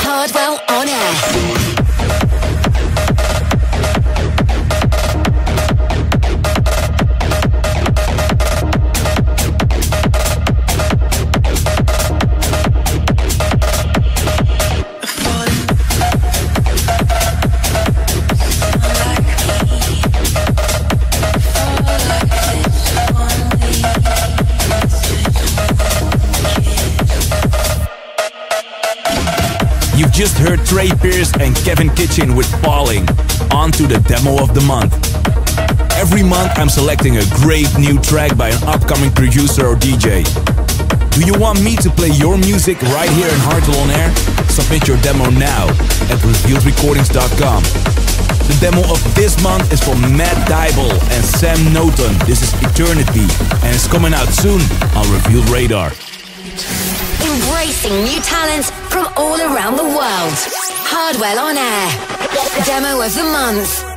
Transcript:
Hardwell On Air. You've just heard Trey, Pearce and Kevin Kitchen with Falling. On to the demo of the month. Every month I'm selecting a great new track by an upcoming producer or DJ. Do you want me to play your music right here in Hardwell On Air? Submit your demo now at revealedrecordings.com. The demo of this month is from Matt Dybel and Sam Noton. This is Eternity and it's coming out soon on Revealed Radar. Embracing new talents from all around the world. Hardwell On Air. Demo of the month.